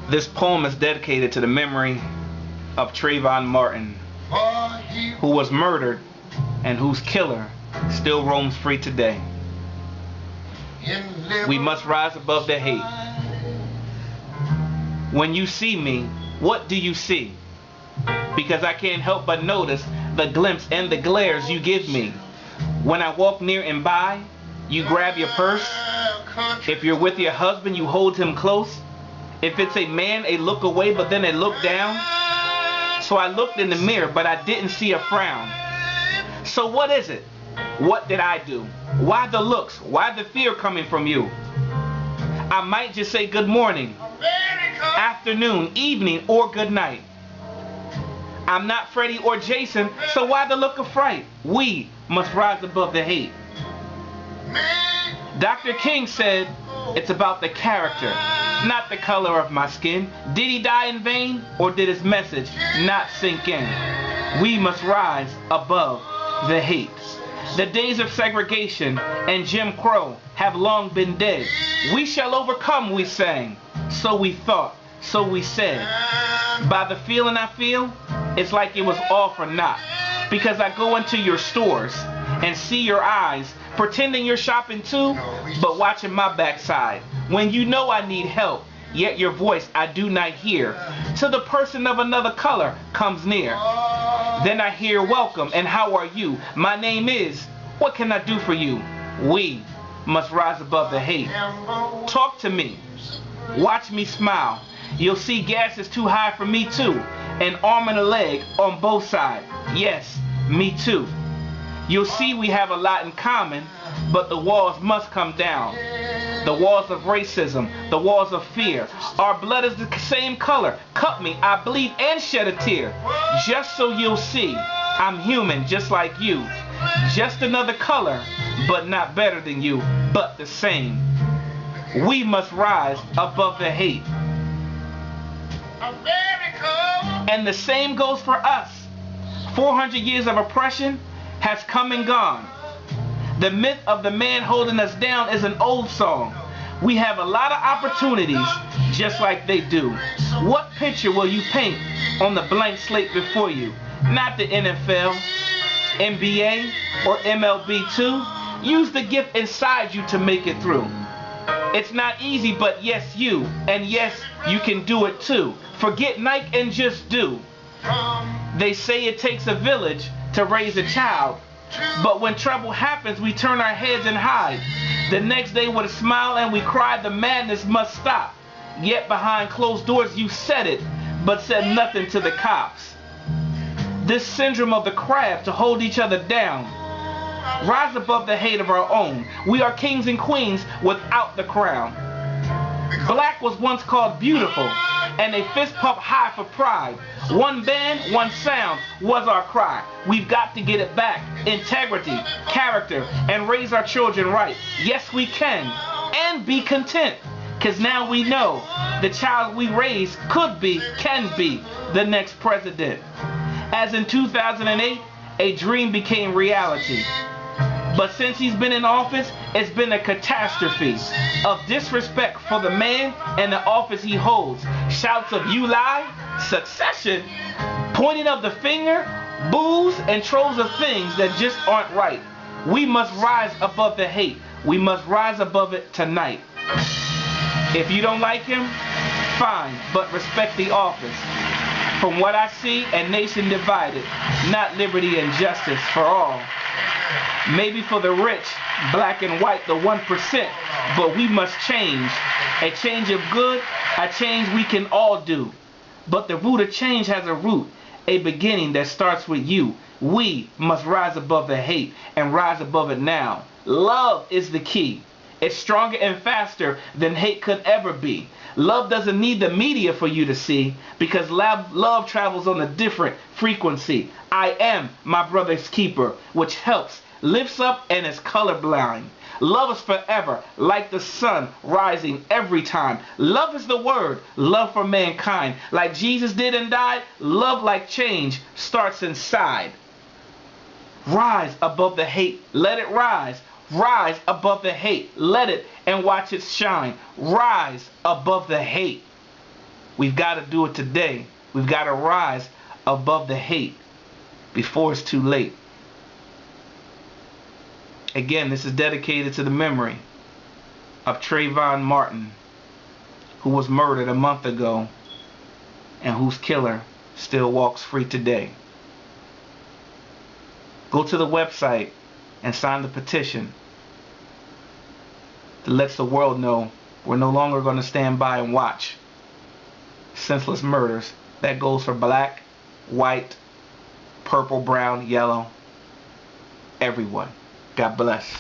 This poem is dedicated to the memory of Trayvon Martin, who was murdered and whose killer still roams free today. We must rise above the hate. When you see me, what do you see? Because I can't help but notice the glimpse and the glares you give me. When I walk near and by, you grab your purse. If you're with your husband, you hold him close. If it's a man, a look away, but then a look down. So I looked in the mirror, but I didn't see a frown. So what is it? What did I do? Why the looks? Why the fear coming from you? I might just say good morning, afternoon, evening, or good night. I'm not Freddie or Jason, so why the look of fright? We must rise above the hate. Dr. King said, it's about the character, not the color of my skin. Did he die in vain, or did his message not sink in? We must rise above the hate. The days of segregation and Jim Crow have long been dead. We shall overcome, we sang. So we thought, so we said. By the feeling I feel, it's like it was all for naught. Because I go into your stores and see your eyes, pretending you're shopping too, but watching my backside. When you know I need help, yet your voice I do not hear. Till the person of another color comes near. Then I hear welcome and how are you? My name is, what can I do for you? We must rise above the hate. Talk to me. Watch me smile. You'll see gas is too high for me too. An arm and a leg on both sides. Yes, me too. You'll see we have a lot in common, but the walls must come down. The walls of racism, the walls of fear. Our blood is the same color. Cut me, I bleed and shed a tear. Just so you'll see, I'm human just like you. Just another color, but not better than you, but the same. We must rise above the hate. And the same goes for us. 400 years of oppression has come and gone. The myth of the man holding us down is an old song. We have a lot of opportunities just like they do. What picture will you paint on the blank slate before you? Not the NFL, NBA, or MLB too. Use the gift inside you to make it through. It's not easy, but yes you, and yes you can do it too. Forget Nike and just do. They say it takes a village to raise a child, but when trouble happens we turn our heads and hide. The next day with a smile and we cry, the madness must stop. Yet behind closed doors you said it, but said nothing to the cops. This syndrome of the crab to hold each other down. Rise above the hate of our own. We are kings and queens without the crown. Black was once called beautiful, and a fist pump high for pride. One band, one sound was our cry. We've got to get it back. Integrity, character, and raise our children right. Yes, we can, and be content. Cause now we know the child we raise could be, can be, the next president. As in 2008, a dream became reality. But since he's been in office, it's been a catastrophe of disrespect for the man and the office he holds. Shouts of you lie, succession, pointing of the finger, boos, and trolls of things that just aren't right. We must rise above the hate. We must rise above it tonight. If you don't like him, fine, but respect the office. From what I see, a nation divided, not liberty and justice for all. Maybe for the rich, black and white, the 1%, but we must change. A change of good, a change we can all do. But the root of change has a root, a beginning that starts with you. We must rise above the hate and rise above it now. Love is the key. It's stronger and faster than hate could ever be. Love doesn't need the media for you to see, because love travels on a different frequency. I am my brother's keeper, which helps, lifts up, and is colorblind. Love is forever, like the sun rising every time. Love is the word, love for mankind. Like Jesus did and died, love like change starts inside. Rise above the hate, let it rise. Rise above the hate. Let it and watch it shine. Rise above the hate. We've got to do it today. We've got to rise above the hate before it's too late. Again, this is dedicated to the memory of Trayvon Martin, who was murdered a month ago and whose killer still walks free today. Go to the website and sign the petition that lets the world know we're no longer going to stand by and watch senseless murders. That goes for black, white, purple, brown, yellow, everyone. God bless.